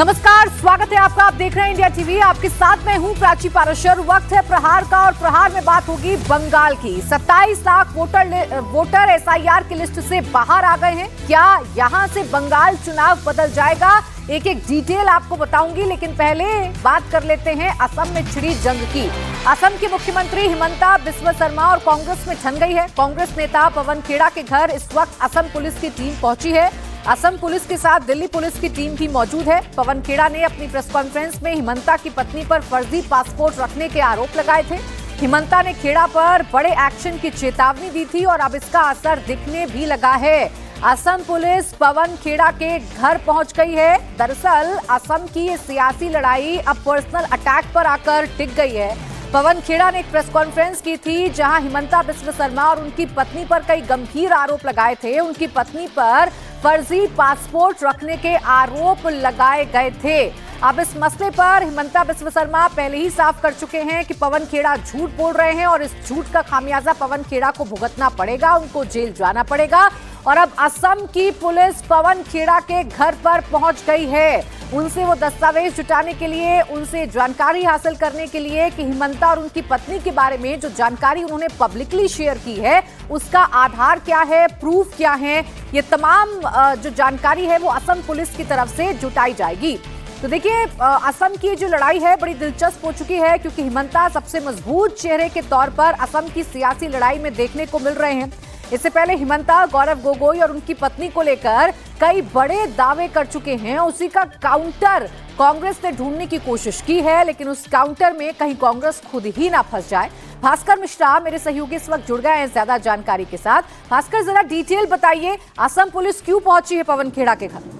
नमस्कार, स्वागत है आपका। आप देख रहे हैं इंडिया टीवी। आपके साथ मैं हूं प्राची पाराशर। वक्त है प्रहार का और प्रहार में बात होगी बंगाल की। 27 लाख वोटर एसआईआर की लिस्ट से बाहर आ गए हैं। क्या यहां से बंगाल चुनाव बदल जाएगा? एक एक डिटेल आपको बताऊंगी, लेकिन पहले बात कर लेते हैं असम में छिड़ी जंग की। असम की मुख्यमंत्री हिमंता बिस्वा शर्मा और कांग्रेस में ठन गई है। कांग्रेस नेता पवन खेड़ा के घर इस वक्त असम पुलिस की टीम पहुंची है। असम पुलिस के साथ दिल्ली पुलिस की टीम भी मौजूद है। पवन खेड़ा ने अपनी प्रेस कॉन्फ्रेंस में हिमंता की पत्नी पर फर्जी पासपोर्ट रखने के आरोप लगाए थे। हिमंता ने खेड़ा पर बड़े एक्शन की चेतावनी दी थी और अब इसका असर दिखने भी लगा है। असम पुलिस पवन खेड़ा के घर पहुंच गई है। दरअसल असम की ये सियासी लड़ाई अब पर्सनल अटैक पर आकर टिक गई है। पवन खेड़ा ने एक प्रेस कॉन्फ्रेंस की थी जहां हिमंता बिस्वा शर्मा और उनकी पत्नी पर कई गंभीर आरोप लगाए थे। उनकी पत्नी पर फर्जी पासपोर्ट रखने के आरोप लगाए गए थे। अब इस मसले पर हिमंता बिस्वा शर्मा पहले ही साफ कर चुके हैं कि पवन खेड़ा झूठ बोल रहे हैं और इस झूठ का खामियाजा पवन खेड़ा को भुगतना पड़ेगा, उनको जेल जाना पड़ेगा। और अब असम की पुलिस पवन खेड़ा के घर पर पहुंच गई है। उनसे वो दस्तावेज जुटाने के लिए, उनसे जानकारी हासिल करने के लिए कि हिमंता और उनकी पत्नी के बारे में जो जानकारी उन्होंने पब्लिकली शेयर की है उसका आधार क्या है, प्रूफ क्या है, ये तमाम जो जानकारी है वो असम पुलिस की तरफ से जुटाई जाएगी। तो देखिए, असम की जो लड़ाई है बड़ी दिलचस्प हो चुकी है, क्योंकि हिमंता सबसे मजबूत चेहरे के तौर पर असम की सियासी लड़ाई में देखने को मिल रहे हैं। इससे पहले हिमंता गौरव गोगोई और उनकी पत्नी को लेकर कई बड़े दावे कर चुके हैं। उसी का काउंटर कांग्रेस ने ढूंढने की कोशिश की है, लेकिन उस काउंटर में कहीं कांग्रेस खुद ही ना फंस जाए। भास्कर मिश्रा मेरे सहयोगी इस वक्त जुड़ गए हैं ज्यादा जानकारी के साथ। भास्कर, जरा डिटेल बताइए, असम पुलिस क्यों पहुंची है पवन खेड़ा के घर?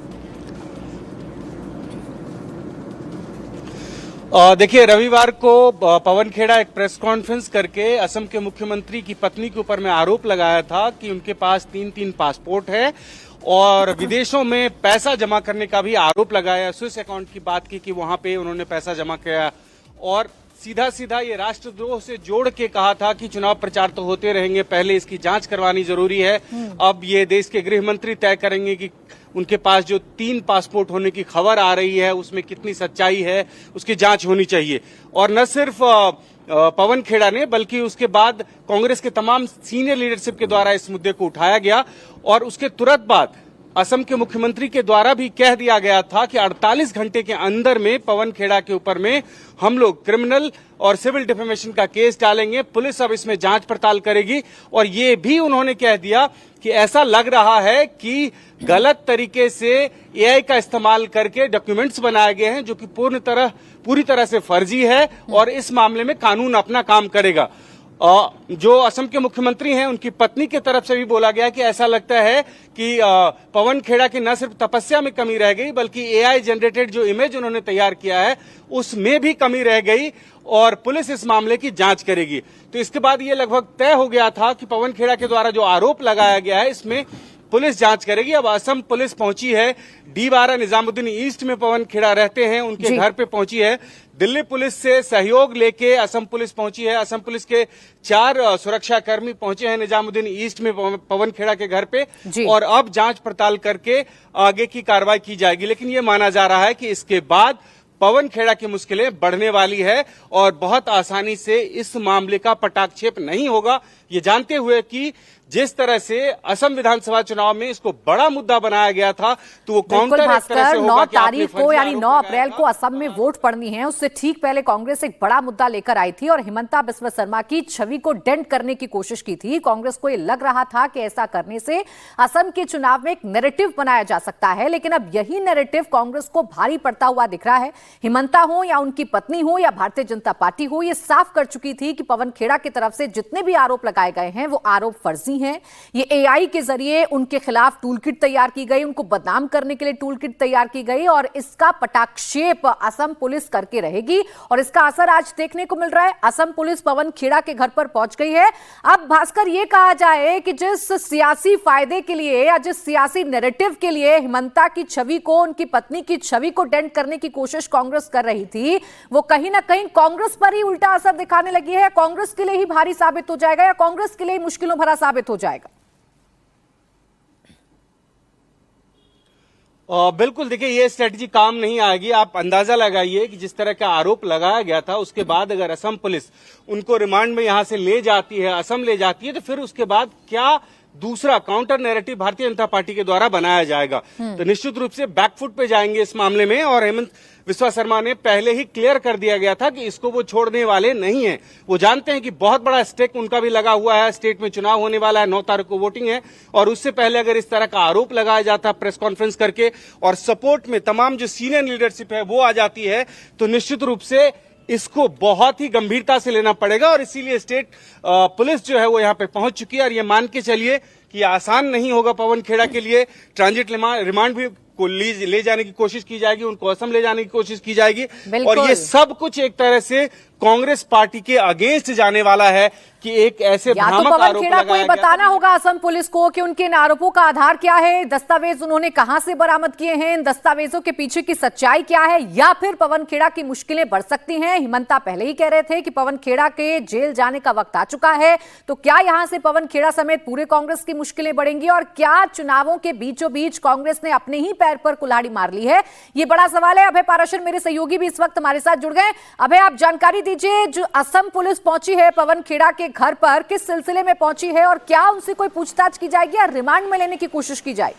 देखिए, रविवार को पवन खेड़ा एक प्रेस कॉन्फ्रेंस करके असम के मुख्यमंत्री की पत्नी के ऊपर में आरोप लगाया था कि उनके पास 3 पासपोर्ट है और विदेशों में पैसा जमा करने का भी आरोप लगाया। स्विस अकाउंट की बात की कि वहां पे उन्होंने पैसा जमा किया और सीधा सीधा ये राष्ट्रद्रोह से जोड़ के कहा था कि चुनाव प्रचार तो होते रहेंगे, पहले इसकी जांच करवानी जरूरी है। अब ये देश के गृह मंत्री तय करेंगे कि उनके पास जो 3 पासपोर्ट होने की खबर आ रही है उसमें कितनी सच्चाई है, उसकी जांच होनी चाहिए। और न सिर्फ पवन खेड़ा ने, बल्कि उसके बाद कांग्रेस के तमाम सीनियर लीडरशिप के द्वारा इस मुद्दे को उठाया गया और उसके तुरंत बाद असम के मुख्यमंत्री के द्वारा भी कह दिया गया था कि 48 घंटे के अंदर में पवन खेड़ा के ऊपर में हम लोग क्रिमिनल और सिविल डिफेमेशन का केस डालेंगे। पुलिस अब इसमें जांच पड़ताल करेगी और ये भी उन्होंने कह दिया कि ऐसा लग रहा है कि गलत तरीके से एआई का इस्तेमाल करके डॉक्यूमेंट्स बनाए गए हैं जो कि पूरी तरह से फर्जी है और इस मामले में कानून अपना काम करेगा। जो असम के मुख्यमंत्री हैं उनकी पत्नी की तरफ से भी बोला गया कि ऐसा लगता है कि पवन खेड़ा की न सिर्फ तपस्या में कमी रह गई, बल्कि एआई जनरेटेड जो इमेज उन्होंने तैयार किया है उसमें भी कमी रह गई और पुलिस इस मामले की जांच करेगी। तो इसके बाद ये लगभग तय हो गया था कि पवन खेड़ा के द्वारा जो आरोप लगाया गया है इसमें पुलिस जांच करेगी। अब असम पुलिस पहुंची है D12 निजामुद्दीन ईस्ट में पवन खेड़ा रहते हैं, उनके घर पे पहुंची है। दिल्ली पुलिस से सहयोग लेके असम पुलिस पहुंची है। असम पुलिस के 4 सुरक्षाकर्मी पहुंचे हैं निजामुद्दीन ईस्ट में पवन खेड़ा के घर पे और अब जांच पड़ताल करके आगे की कार्रवाई की जाएगी। लेकिन ये माना जा रहा है कि इसके बाद पवन खेड़ा की मुश्किलें बढ़ने वाली है और बहुत आसानी से इस मामले का पटाक्षेप नहीं होगा, ये जानते हुए कि जिस तरह से असम विधानसभा चुनाव में इसको बड़ा मुद्दा बनाया गया था, तो वो काउंटर इस तरह से होगा 9 तारीख को यानी 9 अप्रैल को असम में वोट पड़नी है। उससे ठीक पहले कांग्रेस एक बड़ा मुद्दा लेकर आई थी और हिमंता बिस्वा शर्मा की छवि को डेंट करने की कोशिश की थी। कांग्रेस को ये लग रहा था कि ऐसा करने से असम के चुनाव में एक नैरेटिव बनाया जा सकता है, लेकिन अब यही नैरेटिव कांग्रेस को भारी पड़ता हुआ दिख रहा है। हिमंता हो या उनकी पत्नी हो या भारतीय जनता पार्टी हो, ये साफ कर चुकी थी कि पवन खेड़ा की तरफ से जितने भी आरोप लगाए गए हैं वो आरोप फर्जी हैं। ये एआई के जरिए उनके खिलाफ टूल किट तैयार की गई, उनको बदनाम करने के लिए टूल किट तैयार की गई और इसका पटाक्षेप असम पुलिस करके रहेगी और इसका असर आज देखने को मिल रहा है। असम पुलिस पवन खेड़ा के घर पर पहुंच गई है। अब भास्कर, ये कहा जाए कि जिस सियासी फायदे के लिए या जिस सियासी नैरेटिव के लिए हिमंता की छवि को, उनकी पत्नी की छवि को डेंट करने की कोशिश कांग्रेस कर रही थी, वो कहीं ना कहीं कांग्रेस पर ही उल्टा असर दिखाने लगी है। कांग्रेस के लिए ही भारी साबित हो जाएगा या कांग्रेस के लिए मुश्किलों भरा साबित हो जाएगा? बिल्कुल, देखिए ये स्ट्रेटजी काम नहीं आएगी। आप अंदाजा लगाइए कि जिस तरह का आरोप लगाया गया था, उसके बाद अगर असम पुलिस उनको रिमांड में यहां से ले जाती है, असम ले जाती है, तो फिर उसके बाद क्या दूसरा counter narrative Bharatiya Janata party के द्वारा बनाया जाएगा। तो निश्चित रूप से बैकफुट पे जाएंगे इस मामले में। और हेमंत विश्वा शर्मा ने पहले ही क्लियर कर दिया गया था कि इसको वो छोड़ने वाले नहीं हैं। वो जानते हैं कि बहुत बड़ा स्टेक उनका भी लगा हुआ है, स्टेट में चुनाव होने वाला है, 9 तारीख को वोटिंग है, और उससे पहले अगर इस तरह का आरोप लगाया जाता प्रेस कॉन्फ्रेंस करके और सपोर्ट में तमाम जो सीनियर लीडरशिप है वो आ जाती है, तो निश्चित रूप से इसको बहुत ही गंभीरता से लेना पड़ेगा। और इसीलिए स्टेट पुलिस जो है वो यहाँ पे पहुंच चुकी है। और ये मान के चलिए कि आसान नहीं होगा पवन खेड़ा के लिए। ट्रांजिट रिमांड भी को ले जाने की कोशिश की जाएगी, उनको असम ले जाने की कोशिश की जाएगी। और ये सब कुछ एक तरह से कांग्रेस पार्टी के अगेंस्ट जाने वाला है कि एक ऐसे भ्रामक तो पवन आरोप खेड़ा को ये बताना होगा असम पुलिस को कि उनके इन आरोपों का आधार क्या है, दस्तावेज उन्होंने कहां से बरामद किए हैं, इन दस्तावेजों के पीछे की सच्चाई क्या है, या फिर पवन खेड़ा की मुश्किलें बढ़ सकती हैं। हिमंता पहले ही कह रहे थे कि पवन खेड़ा के जेल जाने का वक्त आ चुका है, तो क्या यहां से पवन खेड़ा समेत पूरे कांग्रेस की मुश्किलें बढ़ेंगी और क्या चुनावों के बीचों बीच कांग्रेस ने अपने ही पैर पर कुल्हाड़ी मार ली है, ये बड़ा सवाल है। अभय पाराशर मेरे सहयोगी भी इस वक्त हमारे साथ जुड़ गए। अभय, आप जानकारी दीजिए, जो असम पुलिस पहुंची है पवन खेड़ा के घर पर, किस सिलसिले में पहुंची है और क्या उनसे कोई पूछताछ की जाएगी या रिमांड में लेने की कोशिश की जाएगी?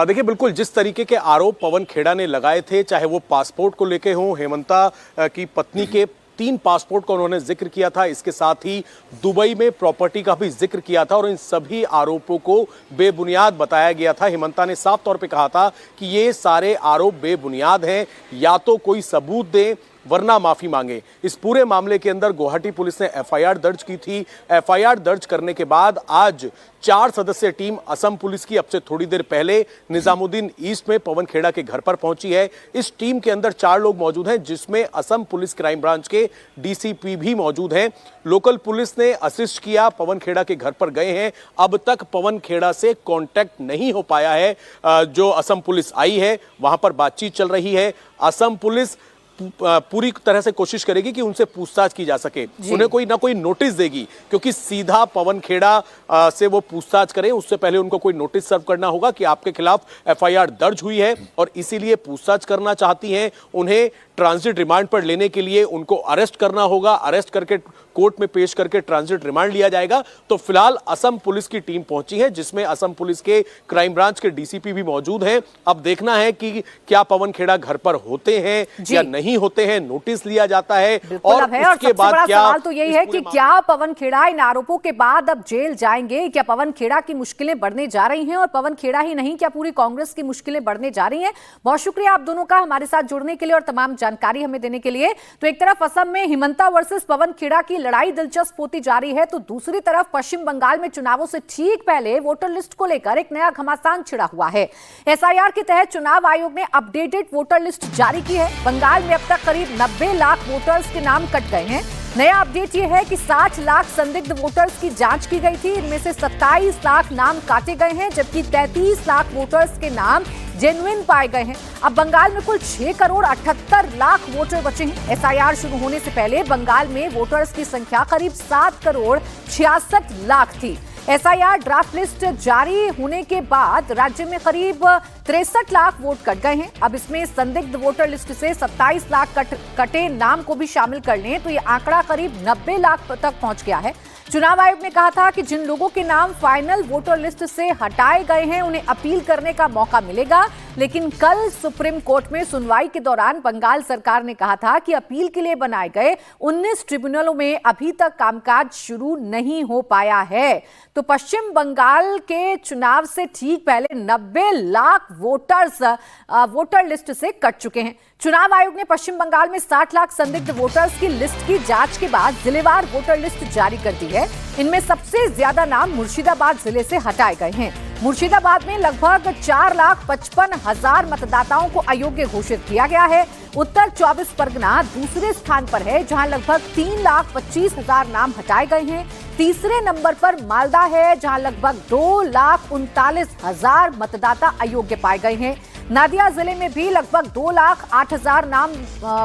देखिए, बिल्कुल जिस तरीके के आरोप पवन खेड़ा ने लगाए थे, चाहे वो पासपोर्ट को लेके हों, हेमंता की पत्नी के 3 पासपोर्ट का उन्होंने जिक्र किया था, इसके साथ ही दुबई में प्रॉपर्टी का भी जिक्र किया था और इन सभी आरोपों को बेबुनियाद बताया गया था। हेमंता ने साफ तौर पे कहा था कि ये सारे आरोप बेबुनियाद हैं, या तो कोई सबूत दें वरना माफी मांगे। इस पूरे मामले के अंदर गुवाहाटी पुलिस ने एफआईआर दर्ज की थी। एफआईआर दर्ज करने के बाद आज 4 सदस्यीय टीम असम पुलिस की अब से थोड़ी देर पहले निजामुद्दीन ईस्ट में पवन खेड़ा के घर पर पहुंची है। इस टीम के अंदर 4 लोग मौजूद हैं, जिसमें असम पुलिस क्राइम ब्रांच के डीसीपी भी मौजूद हैं। लोकल पुलिस ने असिस्ट किया, पवन खेड़ा के घर पर गए हैं। अब तक पवन खेड़ा से कांटेक्ट नहीं हो पाया है। जो असम पुलिस आई है वहां पर बातचीत चल रही है। असम पुलिस पूरी तरह से कोशिश करेगी कि उनसे पूछताछ की जा सके, उन्हें कोई ना कोई नोटिस देगी, क्योंकि सीधा पवन खेड़ा से वो पूछताछ करें उससे पहले उनको कोई नोटिस सर्व करना होगा कि आपके खिलाफ एफआईआर दर्ज हुई है और इसीलिए पूछताछ करना चाहती हैं। उन्हें ट्रांजिट रिमांड पर लेने के लिए उनको अरेस्ट करना होगा, अरेस्ट करके कोर्ट में पेश करके ट्रांजिट रिमांड लिया जाएगा। तो फिलहाल असम पुलिस की टीम पहुंची है, जिसमें असम पुलिस के क्राइम ब्रांच के डीसीपी भी मौजूद हैं। अब देखना है कि क्या पवन खेड़ा घर पर होते हैं या नहीं होते हैं, नोटिस लिया जाता है और उसके बाद क्या। सवाल तो यही है कि क्या पवन खेड़ा इन आरोपों के बाद अब जेल जाएंगे, क्या पवन खेड़ा की मुश्किलें बढ़ने जा रही हैं और पवन खेड़ा ही नहीं, क्या पूरी कांग्रेस की मुश्किलें बढ़ने जा रही हैं। बहुत शुक्रिया आप दोनों का हमारे साथ जुड़ने के लिए और तमाम जानकारी हमें देने के लिए। तो एक तरफ असम में हिमंता वर्सेस पवन खेड़ा की लड़ाई दिलचस्प होती जा रही है, तो दूसरी तरफ पश्चिम बंगाल में चुनावों से ठीक पहले वोटर लिस्ट को लेकर एक नया घमासान छिड़ा हुआ है। एसआईआर के तहत चुनाव आयोग ने अपडेटेड वोटर लिस्ट जारी की है। बंगाल में अब तक करीब 90 लाख वोटर्स के नाम कट गए हैं। नया अपडेट यह है कि 60 लाख संदिग्ध वोटर्स की जांच की गई थी, इनमें से 27 लाख नाम काटे गए हैं, जबकि 33 लाख वोटर्स के नाम जेन्युइन पाए गए हैं। अब बंगाल में कुल 6 करोड़ 78 लाख वोटर बचे हैं। एसआईआर शुरू होने से पहले बंगाल में वोटर्स की संख्या करीब 7 करोड़ 66 लाख थी। एसआईआर ड्राफ्ट लिस्ट जारी होने के बाद राज्य में करीब 63 लाख वोट कट गए हैं। अब इसमें संदिग्ध वोटर लिस्ट से 27 लाख कटे नाम को भी शामिल कर लें तो ये आंकड़ा करीब 90 लाख तक पहुंच गया है। चुनाव आयोग ने कहा था कि जिन लोगों के नाम फाइनल वोटर लिस्ट से हटाए गए हैं उन्हें अपील करने का मौका मिलेगा, लेकिन कल सुप्रीम कोर्ट में सुनवाई के दौरान बंगाल सरकार ने कहा था कि अपील के लिए बनाए गए 19 ट्रिब्यूनलों में अभी तक कामकाज शुरू नहीं हो पाया है। तो पश्चिम बंगाल के चुनाव से ठीक पहले 90 लाख वोटर्स वोटर लिस्ट से कट चुके हैं। चुनाव आयोग ने पश्चिम बंगाल में 60 लाख संदिग्ध वोटर्स की लिस्ट की जांच के बाद जिलेवार वोटर लिस्ट जारी कर दी है। इनमें सबसे ज्यादा नाम मुर्शिदाबाद जिले से हटाए गए हैं। मुर्शिदाबाद में लगभग 4,55,000 मतदाताओं को अयोग्य घोषित किया गया है। उत्तर 24 परगना दूसरे स्थान पर है, जहां लगभग 3,25,000 नाम हटाए गए हैं। तीसरे नंबर पर मालदा है, जहां लगभग 2,39,000 मतदाता अयोग्य पाए गए हैं। नादिया जिले में भी लगभग 2,08,000 नाम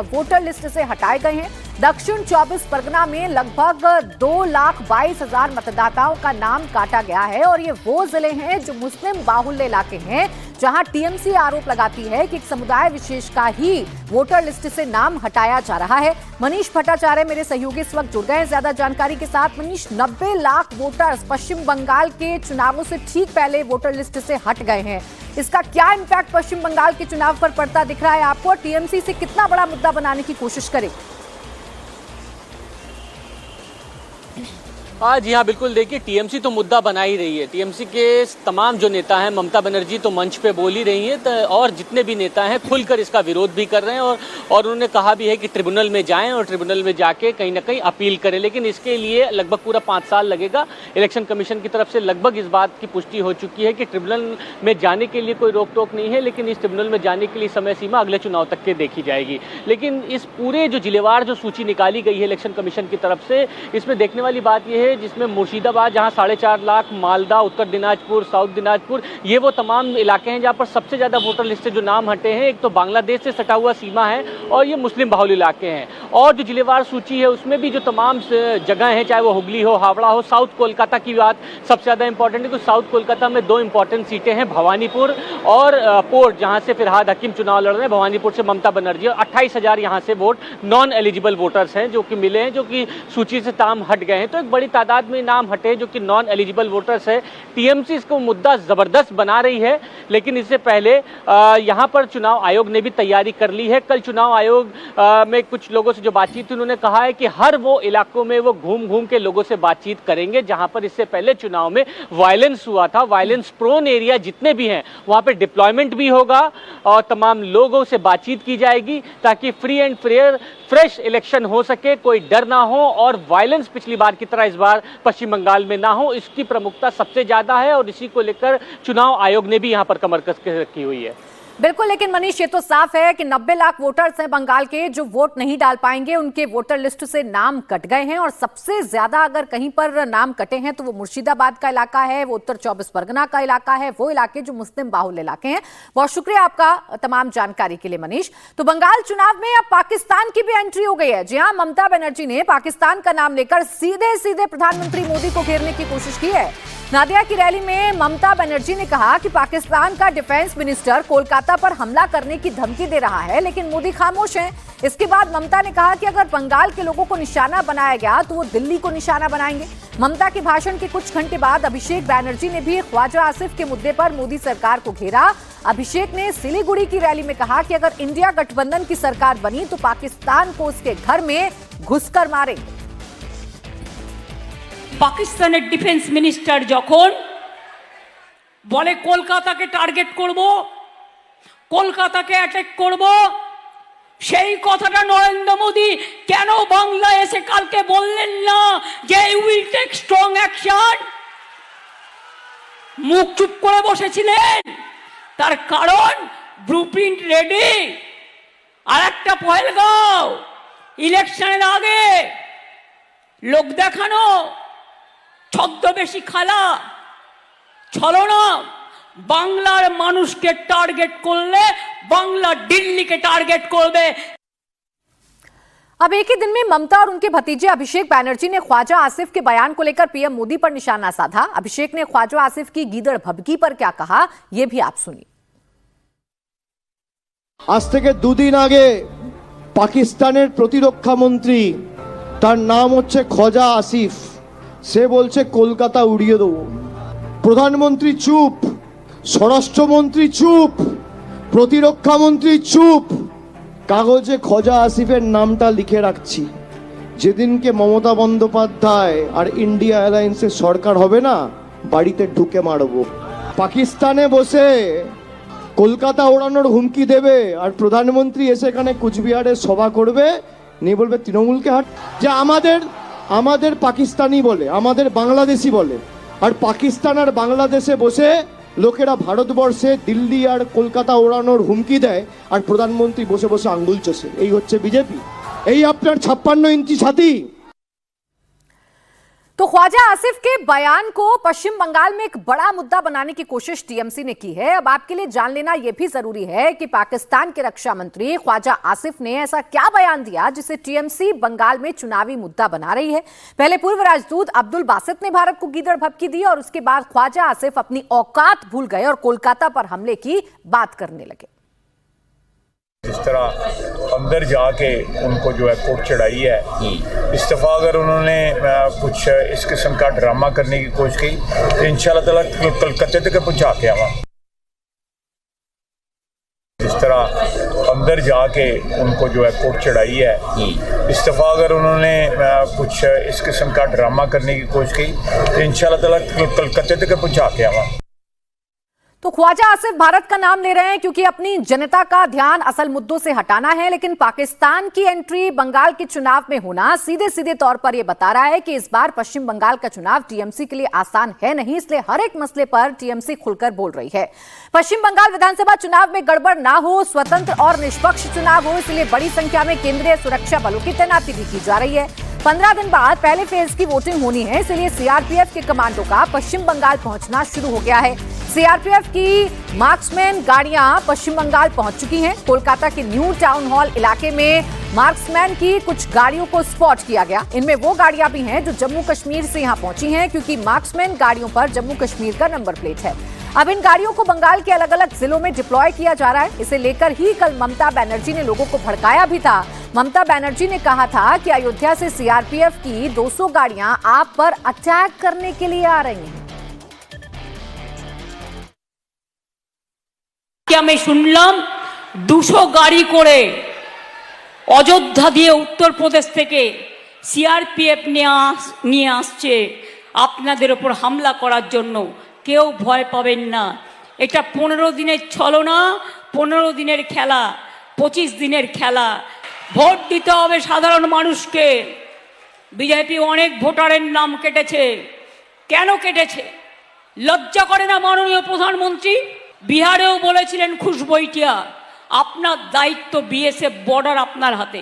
वोटर लिस्ट से हटाए गए हैं। दक्षिण 24 परगना में लगभग 2,22,000 मतदाताओं का नाम काटा गया है और ये वो जिले हैं जो मुस्लिम बाहुल्य इलाके हैं, जहां टीएमसी आरोप लगाती है कि एक समुदाय विशेष का ही वोटर लिस्ट से नाम हटाया जा रहा है। मनीष भट्टाचार्य मेरे सहयोगी इस वक्त जुड़ गए हैं ज्यादा जानकारी के साथ। मनीष, 90 लाख वोटर्स पश्चिम बंगाल के चुनावों से ठीक पहले वोटर लिस्ट से हट गए हैं। इसका क्या इम्पैक्ट पश्चिम बंगाल के चुनाव पर पड़ता दिख रहा है आपको? टीएमसी से कितना बड़ा मुद्दा बनाने की कोशिश करेगी? जी हाँ, बिल्कुल। देखिए, टीएमसी तो मुद्दा बना ही रही है। टीएमसी के तमाम जो नेता हैं, ममता बनर्जी तो मंच पे बोल ही रही हैं, और जितने भी नेता हैं खुलकर इसका विरोध भी कर रहे हैं और उन्होंने कहा भी है कि ट्रिब्यूनल में जाएं और ट्रिब्यूनल में जाके कहीं ना कहीं अपील करें। लेकिन इसके लिए लगभग पूरा 5 साल लगेगा। इलेक्शन कमीशन की तरफ से लगभग इस बात की पुष्टि हो चुकी है कि ट्रिब्यूनल में जाने के लिए कोई रोक टोक नहीं है, लेकिन इस ट्रिब्यूनल में जाने के लिए समय सीमा अगले चुनाव तक के देखी जाएगी। लेकिन इस पूरे जो जिलेवार जो सूची निकाली गई है इलेक्शन कमीशन की तरफ से, इसमें देखने वाली बात यह है जिसमें मुर्शिदाबाद जहां 4.5 लाख, मालदा, उत्तर दिनाजपुर, साउथ दिनाजपुर, ये वो तमाम इलाके हैं जहां पर सबसे ज्यादा वोटर लिस्ट से जो नाम हटे हैं। एक तो बांग्लादेश से सटा हुआ सीमा है और ये मुस्लिम बाहुल्य इलाके हैं। और जो जिलेवार सूची है उसमें भी जो तमाम जगह हैं, चाहे वो हुगली हो, हावड़ा हो, साउथ कोलकाता की बात सबसे ज्यादा इंपॉर्टेंट है, क्योंकि साउथ कोलकाता में 2 इंपॉर्टेंट सीटें हैं, भवानीपुर और पोर्ट, जहां से फिरहाद हकीम चुनाव लड़ रहे हैं। भवानीपुर से ममता बनर्जी, और 28,000 यहाँ से वोट नॉन एलिजिबल वोटर्स हैं जो कि मिले हैं, जो कि सूची से नाम हट गए हैं। तो एक बड़ी तादाद में नाम हटे जो कि नॉन एलिजिबल वोटर्स है। टीएमसी इसको मुद्दा जबरदस्त बना रही है, लेकिन इससे पहले यहां पर चुनाव आयोग ने भी तैयारी कर ली है। कल चुनाव आयोग में कुछ लोगों से जो बातचीत थी, उन्होंने कहा है कि हर वो इलाकों में वो घूम घूम के लोगों से बातचीत करेंगे जहां पर इससे पहले चुनाव में वायलेंस हुआ था। वायलेंस प्रोन एरिया जितने भी हैं वहां पर डिप्लॉयमेंट भी होगा और तमाम लोगों से बातचीत की जाएगी ताकि free and fair fresh election हो सके, कोई डर ना हो और वायलेंस पिछली बार की तरह इस बार पश्चिम बंगाल में ना हो। इसकी प्रमुखता सबसे ज्यादा है और इसी को लेकर चुनाव आयोग ने भी यहां पर कमर कस के रखी हुई है। बिल्कुल, लेकिन मनीष, ये तो साफ है कि 90 लाख वोटर्स हैं बंगाल के जो वोट नहीं डाल पाएंगे, उनके वोटर लिस्ट से नाम कट गए हैं और सबसे ज्यादा अगर कहीं पर नाम कटे हैं तो वो मुर्शिदाबाद का इलाका है, वो उत्तर 24 परगना का इलाका है, वो इलाके जो मुस्लिम बाहुल्य इलाके हैं। बहुत शुक्रिया आपका तमाम जानकारी के लिए मनीष। तो बंगाल चुनाव में अब पाकिस्तान की भी एंट्री हो गई है। जी हाँ, ममता बनर्जी ने पाकिस्तान का नाम लेकर सीधे सीधे प्रधानमंत्री मोदी को घेरने की कोशिश की है। नादिया की रैली में ममता बनर्जी ने कहा कि पाकिस्तान का डिफेंस मिनिस्टर कोलकाता पर हमला करने की धमकी दे रहा है, लेकिन मोदी खामोश हैं। इसके बाद ममता ने कहा कि अगर बंगाल के लोगों को निशाना बनाया गया तो वो दिल्ली को निशाना बनाएंगे। ममता के भाषण के कुछ घंटे बाद अभिषेक बैनर्जी ने भी ख्वाजा आसिफ के मुद्दे पर मोदी सरकार को घेरा। अभिषेक ने सिलीगुड़ी की रैली में कहा कि अगर इंडिया गठबंधन की सरकार बनी तो पाकिस्तान को उसके घर में घुसकर मारेंगे। পাকিস্তানের ডিফেন্স মিনিস্টার যখন বলে কলকাতাকে টার্গেট করব, কলকাতাকে অ্যাটাক করব, সেই কথাটা নরেন্দ্র মোদি কেন বাংলায় এসে কালকে বললেন না যে উইল টেক স্ট্রং অ্যাকশন? মুখ চুপ করে বসেছিলেন। তার কারণ ব্লুপ্রিন্ট রেডি। আর একটা পহেলগাঁও ইলেকশনের আগে লোক দেখানো, ছদ্মবেশী খেলা, ছলনা। বাংলার মানুষকে টার্গেট করলে বাংলা দিল্লিকে টার্গেট করবে। अब एक ही दिन में ममता और उनके भतीजे अभिषेक बैनर्जी ने ख्वाजा आसिफ के बयान को लेकर पीएम मोदी पर निशाना साधा। अभिषेक ने ख्वाजा आसिफ की गीदड़ भभकी पर क्या कहा, यह भी आप सुनिए। आज থেকে 2 दिन আগে পাকিস্তানের প্রতিরক্ষা মন্ত্রী, তার নাম হচ্ছে খ্বাজা আসিফ, সে বলছে কলকাতা উড়িয়ে দেবো। প্রধানমন্ত্রী চুপ, স্বরাষ্ট্রমন্ত্রী চুপ, প্রতিরক্ষা মন্ত্রী চুপ। কাগজে খ্বাজা আসিফের নামটা লিখে রাখছি। যেদিনকে মমতা বন্দ্যোপাধ্যায় আর ইন্ডিয়া অ্যালায়েন্সের সরকার হবে না, বাড়িতে ঢুকে মারবো। পাকিস্তানে বসে কলকাতা ওড়ানোর হুমকি দেবে আর প্রধানমন্ত্রী এসে এখানে কুচবিহারে সভা করবে, নিয়ে বলবে তৃণমূলকে হাট। যে আমাদের পাকিস্তানি বলে, আমাদের বাংলাদেশি বলে, আর পাকিস্তান আর বাংলাদেশে বসে লোকেরা ভারতবর্ষে দিল্লি আর কলকাতা ওড়ানোর হুমকি দেয় আর প্রধানমন্ত্রী বসে বসে আঙ্গুল চষে। এই হচ্ছে বিজেপি, এই আপনার 56 ইঞ্চি ছাতি। तो ख्वाजा आसिफ के बयान को पश्चिम बंगाल में एक बड़ा मुद्दा बनाने की कोशिश टीएमसी ने की है। अब आपके लिए जान लेना यह भी जरूरी है कि पाकिस्तान के रक्षा मंत्री ख्वाजा आसिफ ने ऐसा क्या बयान दिया जिसे टीएमसी बंगाल में चुनावी मुद्दा बना रही है। पहले पूर्व राजदूत अब्दुल बासित ने भारत को गीदड़ भभकी दी और उसके बाद ख्वाजा आसिफ अपनी औकात भूल गए और कोलकाता पर हमले की बात करने लगे। जिस तरह अंदर जाके उनको जो है कोर्ट चढ़ाई है, इस दफ़ा अगर उन्होंने कुछ इस किस्म का ड्रामा करने की कोशिश की तो इंशाल्लाह ताला कलकत्ते तक पहुंचा के आवा। जिस तरह अंदर जाके उनको जो है कोर्ट चढ़ाई है, इस दफ़ा अगर उन्होंने कुछ इस किस्म का ड्रामा करने की कोशिश की तो इंशाल्लाह ताला कलकत्ते तक पहुंचा के आवा। तो ख्वाजा आसिफ भारत का नाम ले रहे हैं क्योंकि अपनी जनता का ध्यान असल मुद्दों से हटाना है, लेकिन पाकिस्तान की एंट्री बंगाल के चुनाव में होना सीधे सीधे तौर पर यह बता रहा है कि इस बार पश्चिम बंगाल का चुनाव टीएमसी के लिए आसान है नहीं, इसलिए हर एक मसले पर टीएमसी खुलकर बोल रही है। पश्चिम बंगाल विधानसभा चुनाव में गड़बड़ ना हो, स्वतंत्र और निष्पक्ष चुनाव हो, इसलिए बड़ी संख्या में केंद्रीय सुरक्षा बलों की तैनाती भी की जा रही है। 15 दिन बाद पहले फेज की वोटिंग होनी है, इसलिए सीआरपीएफ के कमांडो का पश्चिम बंगाल पहुंचना शुरू हो गया है। सीआरपीएफ की मार्क्समैन गाड़ियां पश्चिम बंगाल पहुंच चुकी हैं। कोलकाता के न्यू टाउन हॉल इलाके में मार्क्समैन की कुछ गाड़ियों को स्पॉट किया गया। इनमें वो गाड़ियां भी हैं जो जम्मू कश्मीर से यहां पहुंची हैं, क्योंकि मार्क्समैन गाड़ियों पर जम्मू कश्मीर का नंबर प्लेट है। अब इन गाड़ियों को बंगाल के अलग अलग जिलों में डिप्लॉय किया जा रहा है। इसे लेकर ही कल ममता बनर्जी ने लोगों को भड़काया भी था। ममता बनर्जी ने कहा था कि अयोध्या से सीआरपीएफ की 200 गाड़ियां आप पर अटैक करने के लिए आ रही हैं। আমি শুনলাম 200 গাড়ি করে অযোধ্যা দিয়ে উত্তরপ্রদেশ থেকে সিআরপিএফ নিয়ে আসছে আপনাদের উপর হামলা করার জন্য। কেউ ভয় পাবেন না, এটা 15 দিনের ছলনা, 15 দিনের খেলা, 25 দিনের খেলা। ভোট দিতে হবে সাধারণ মানুষকে। বিজেপি অনেক ভোটারের নাম কেটেছে। কেন কেটেছে? লজ্জা করে না মাননীয় প্রধানমন্ত্রী? বিহারেও বলেছিলেন খুশবইটিয়া, আপনার দায়িত্ব বিএসএফ বর্ডার আপনার হাতে,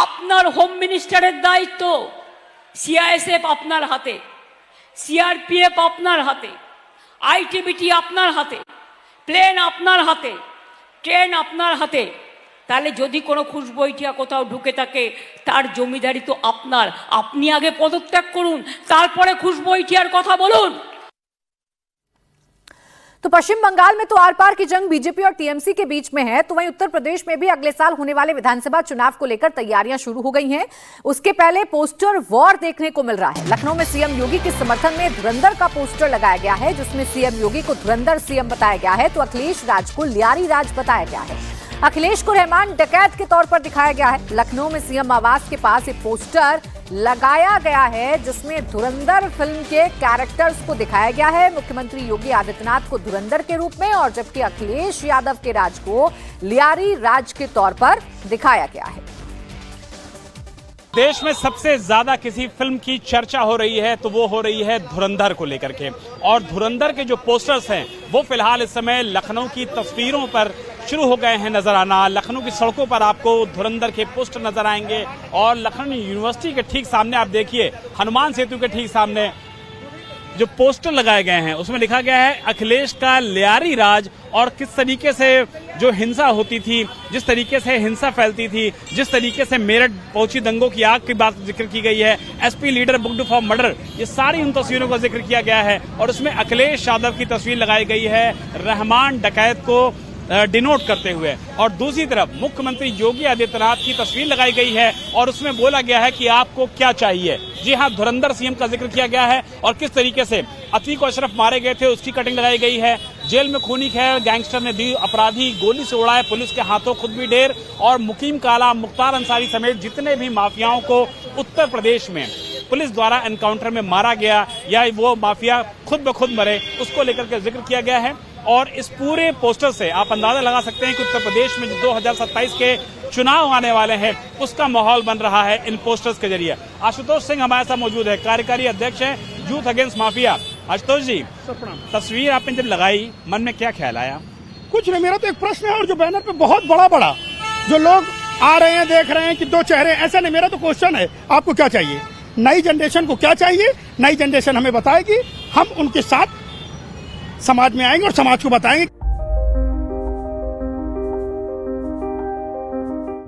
আপনার হোম মিনিস্টারের দায়িত্ব সিআইএসএফ আপনার হাতে, সিআরপিএফ আপনার হাতে, আইটিবিটি আপনার হাতে, প্লেন আপনার হাতে, ট্রেন আপনার হাতে। তাহলে যদি কোনো খুশবইটিয়া কোথাও ঢুকে থাকে তার জমিদারি তো আপনার। আপনি আগে পদত্যাগ করুন, তারপরে খুশবইটিয়ার কথা বলুন। तो पश्चिम बंगाल में तो आर पार की जंग बीजेपी और टीएमसी के बीच में है, तो वहीं उत्तर प्रदेश में भी अगले साल होने वाले विधानसभा चुनाव को लेकर तैयारियां शुरू हो गई हैं। उसके पहले पोस्टर वॉर देखने को मिल रहा है। लखनऊ में सीएम योगी के समर्थन में धुरंधर का पोस्टर लगाया गया है, जिसमें सीएम योगी को धुरंधर सीएम बताया गया है, तो अखिलेश राज को लियारी राज बताया गया है। अखिलेश को रहमान डकैत के तौर पर दिखाया गया है। लखनऊ में सीएम आवास के पास एक पोस्टर लगाया गया है जिसमें धुरंधर फिल्म के कैरेक्टर्स को दिखाया गया है, मुख्यमंत्री योगी आदित्यनाथ को धुरंधर के रूप में, और जबकि अखिलेश यादव के राज को लियारी राज के तौर पर दिखाया गया है। देश में सबसे ज्यादा किसी फिल्म की चर्चा हो रही है तो वो हो रही है धुरंधर को लेकर के, और धुरंधर के जो पोस्टर्स हैं वो फिलहाल इस समय लखनऊ की तस्वीरों पर शुरू हो गए हैं नजर आना। लखनऊ की सड़कों पर आपको धुरंधर के पोस्टर नजर आएंगे, और लखनऊ यूनिवर्सिटी के ठीक सामने आप देखिए, हनुमान सेतु के ठीक सामने जो पोस्टर लगाए गए हैं उसमें लिखा गया है अखिलेश का लियारी राज, और किस तरीके से जो हिंसा होती थी, जिस तरीके से हिंसा फैलती थी, जिस तरीके से मेरठ पहुंची दंगों की आग की बात जिक्र की गई है, SP leader booked for murder, ये सारी उन तस्वीरों का जिक्र किया गया है। और उसमें अखिलेश यादव की तस्वीर लगाई गई है रहमान डकैत को डिनोट करते हुए, और दूसरी तरफ मुख्यमंत्री योगी आदित्यनाथ की तस्वीर लगाई गई है और उसमें बोला गया है कि आपको क्या चाहिए। जी हां, धुरंधर सीएम का जिक्र किया गया है, और किस तरीके से अतीक अशरफ मारे गए थे उसकी कटिंग लगाई गई है। जेल में खूनी खैर गैंगस्टर ने दी, अपराधी गोली से उड़ाए, पुलिस के हाथों खुद भी ढेर, और मुकीम काला, मुख्तार अंसारी समेत जितने भी माफियाओं को उत्तर प्रदेश में पुलिस द्वारा एनकाउंटर में मारा गया या वो माफिया खुद ब खुद मरे, उसको लेकर के जिक्र किया गया है। और इस पूरे पोस्टर से आप अंदाजा लगा सकते हैं कि उत्तर प्रदेश में जो 2027 के चुनाव आने वाले हैं उसका माहौल बन रहा है इन पोस्टर्स के जरिए। आशुतोष सिंह हमारे साथ मौजूद है, कार्यकारी अध्यक्ष हैं यूथ अगेंस्ट माफिया। आशुतोष जी, तस्वीर आपने जब लगाई मन में क्या ख्याल आया? कुछ नहीं, मेरा तो एक प्रश्न है, और जो बैनर पे बहुत बड़ा जो लोग आ रहे हैं, देख रहे हैं कि दो चेहरे, ऐसा नहीं, मेरा तो क्वेश्चन है आपको क्या चाहिए? नई जनरेशन को क्या चाहिए, नई जनरेशन हमें बताएगी, हम उनके साथ समाज में आएंगे और समाज को बताएंगे।